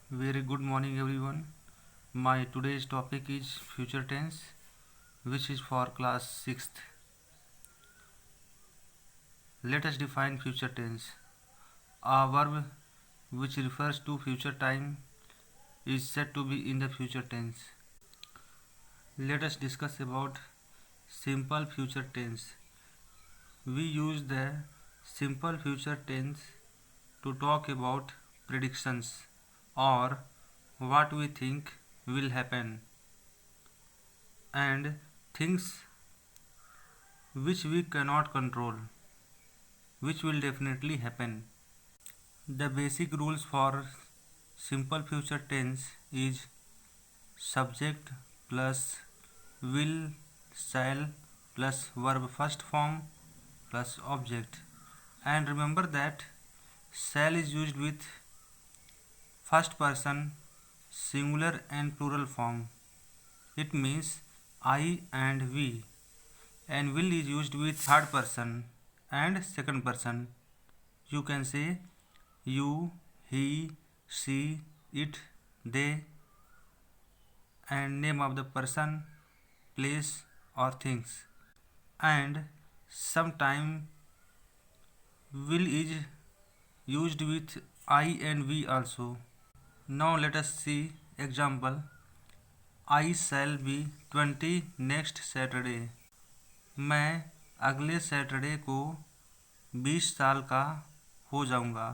Very good morning everyone. My today's topic is future tense, which is for class 6th. Let us define future tense. A verb which refers to future time is said to be in the future tense. Let us discuss about simple future tense. We use the simple future tense to talk about predictions or what we think will happen and things which we cannot control, which will definitely happen. The basic rules for simple future tense is subject plus will, shall plus verb first form plus object. And remember that shall is used with first person singular and plural form. It means I and we. And will is used with third person and second person. You can say you, he, she, it, they, and name of the person, place, or things. And sometime will is used with I and we also. Now let us see example. I shall be 20 next Saturday. मैं अगले Saturday को 20 साल का हो जाऊंगा.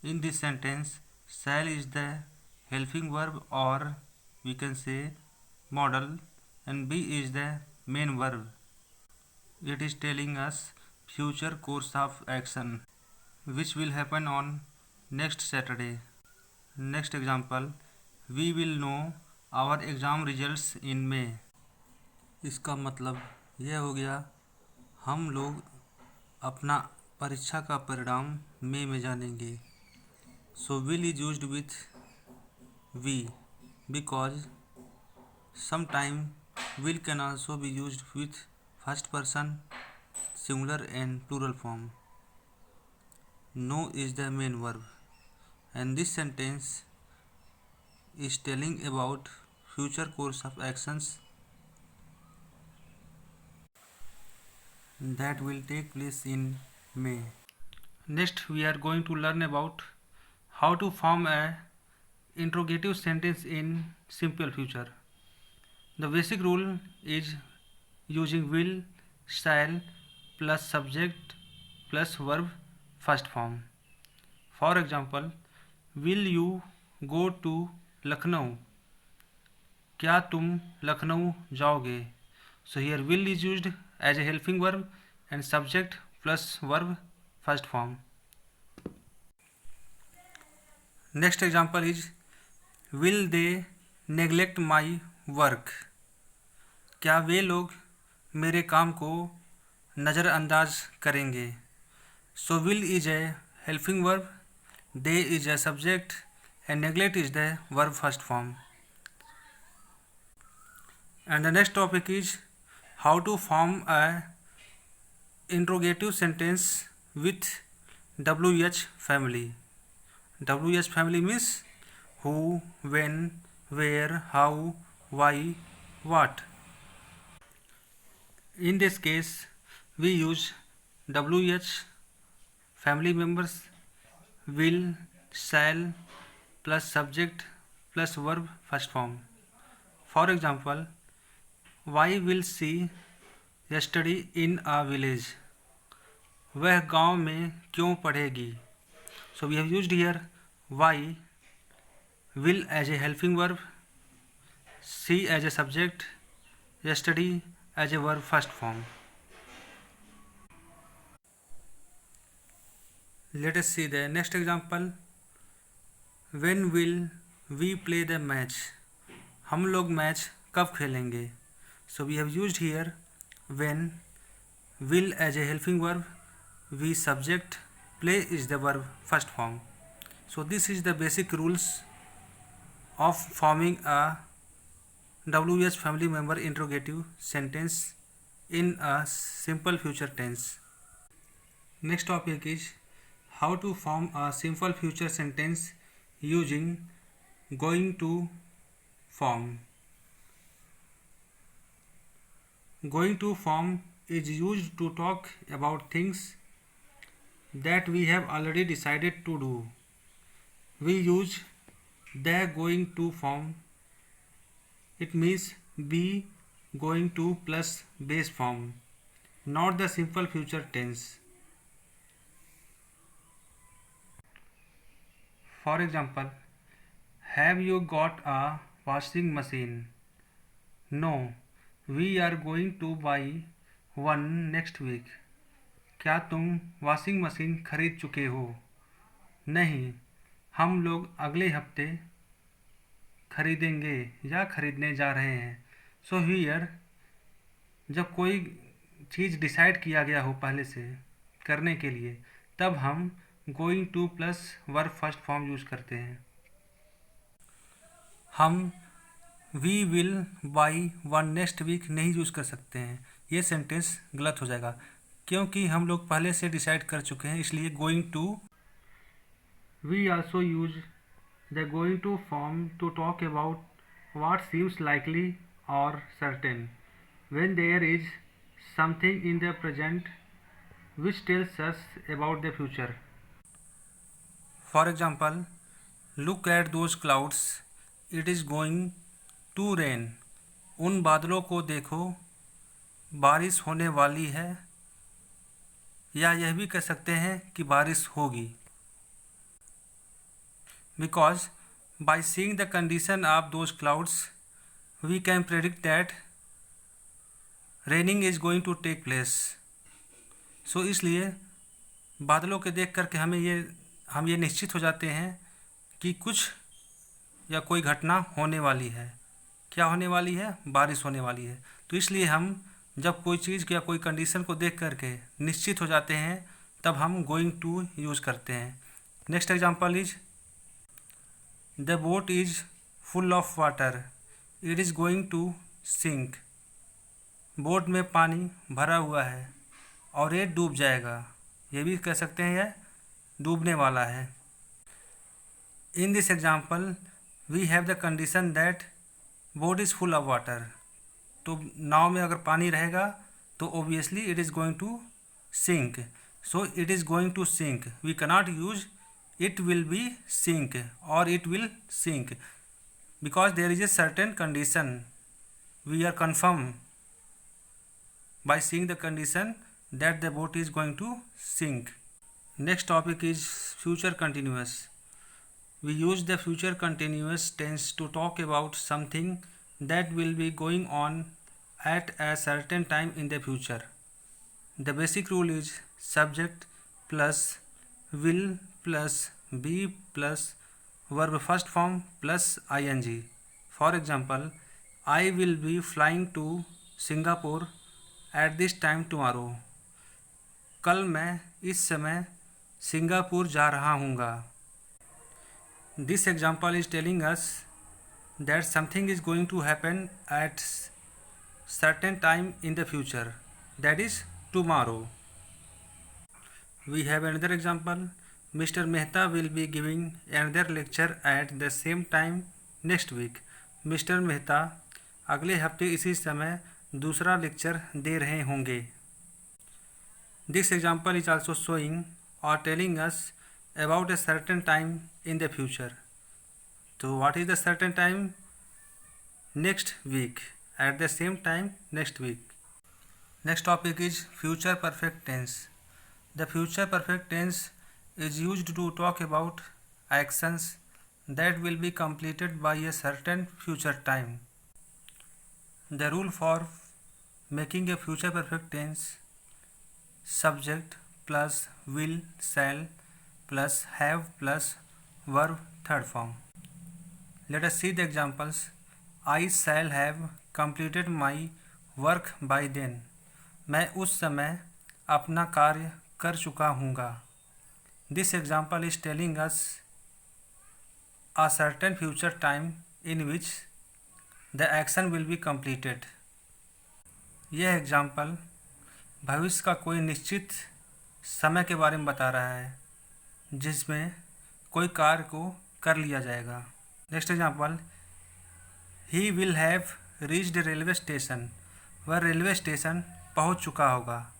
In this sentence, shall is the helping verb or we can say modal and be is the main verb. It is telling us future course of action which will happen on next Saturday. Next example, we will know our exam results in May. इसका मतलब यह हो गया हम लोग अपना परीक्षा का परिणाम मई में जानेंगे. So will is used with we because sometime will can also be used with first person singular and plural form. Know is the main verb and this sentence is telling about future course of actions that will take place in May. Next we are going to learn about how to form a interrogative sentence in simple future. The basic rule is using will, shall plus subject plus verb first form. For example, will you go to Lucknow? क्या तुम लखनऊ जाओगे? So here will is used as a helping verb and subject plus verb first form. Next example is will they neglect my work? क्या वे लोग मेरे काम को नज़रअंदाज करेंगे? So will is a helping verb, they is a subject and neglect is the verb first form. And the next topic is how to form a interrogative sentence with WH family. WH family means who, when, where, how, why, what. In this case, we use WH family members will, shall plus subject plus verb first form. For example, why will she study in a village? वह गांव में क्यों पढ़ेगी? So we have used here why, will as a helping verb, she as a subject, study as a verb first form. Let us see the next example. When will we play the match? हम लोग match कब खेलेंगे? So we have used here when, will as a helping verb, we subject, play is the verb first form. So this is the basic rules of forming a WH family member interrogative sentence in a simple future tense. Next topic is how to form a simple future sentence using going to form. Going to form is used to talk about things that we have already decided to do. We use the going to form. It means be going to plus base form, not the simple future tense. For example, have you got a washing machine? No, we are going to buy one next week. क्या तुम washing machine खरीद चुके हो? नहीं, हम लोग अगले हफ्ते खरीदेंगे या खरीदने जा रहे हैं. सो हियर जब कोई चीज़ डिसाइड किया गया हो पहले से करने के लिए, तब हम going to plus verb first form use करते हैं. हम we will buy one next week नहीं यूज़ कर सकते हैं. ये सेंटेंस गलत हो जाएगा क्योंकि हम लोग पहले से डिसाइड कर चुके हैं, इसलिए going to. We also use the going to form to talk about what seems likely और certain when there is something in the present which tells us about the future. For example, look at those clouds. It is going to rain. उन बादलों को देखो, बारिश होने वाली है. या यह भी कह सकते हैं कि बारिश होगी. Because by seeing the condition of those clouds, we can predict that raining is going to take place. सो इसलिए बादलों के देख करके हम ये निश्चित हो जाते हैं कि कुछ या कोई घटना होने वाली है. क्या होने वाली है? बारिश होने वाली है. तो इसलिए हम जब कोई चीज़ या कोई कंडीशन को देख करके निश्चित हो जाते हैं, तब हम गोइंग टू यूज़ करते हैं. Next example is the boat is full of water. It is going to sink. Boat में पानी भरा हुआ है और ये डूब जाएगा. ये भी कह सकते हैं यह डूबने वाला है. In this example we have the condition that boat is full of water. तो नाव में अगर पानी रहेगा तो obviously it is going to sink. So it is going to sink. We cannot use it will be sink और it will sink because there is a certain condition. We are confirm by seeing the condition that the boat is going to sink. Next topic is future continuous. We use the future continuous tense to talk about something that will be going on at a certain time in the future. The basic rule is subject plus will plus be plus verb first form plus ing. For example, I will be flying to Singapore at this time tomorrow. कल मैं इस समय Singapore जा रहा हूँगा. This example is telling us that something is going to happen at certain time in the future, that is tomorrow. We have another example. Mr. Mehta will be giving another lecture at the same time next week. Mr. Mehta अगले हफ्ते इसी समय दूसरा lecture दे रहे होंगे. This example is also showing और telling us about a certain time in the future. तो what is the certain time? Next week. At the same time next week. Next topic is future perfect tense. The future perfect tense is used to talk about actions that will be completed by a certain future time. The rule for making a future perfect tense: subject plus will shall plus have plus verb third form. Let us see the examples. I shall have completed my work by then. मैं उस समय अपना कार्य कर चुका हूँगा. This example is telling us a certain future time in which the action will be completed. यह example भविष्य का कोई निश्चित समय के बारे में बता रहा है जिसमें कोई कार्य को कर लिया जाएगा। Next example, he will have reached railway station, वह रेलवे स्टेशन पहुंच चुका होगा।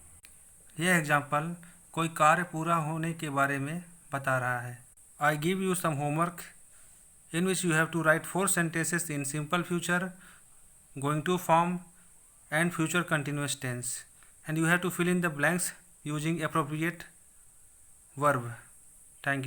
यह एग्जाम्पल कोई कार्य पूरा होने के बारे में बता रहा है। I give you some homework in which you have to write 4 sentences in simple future, going to form and future continuous tense, and you have to fill in the blanks using appropriate verb.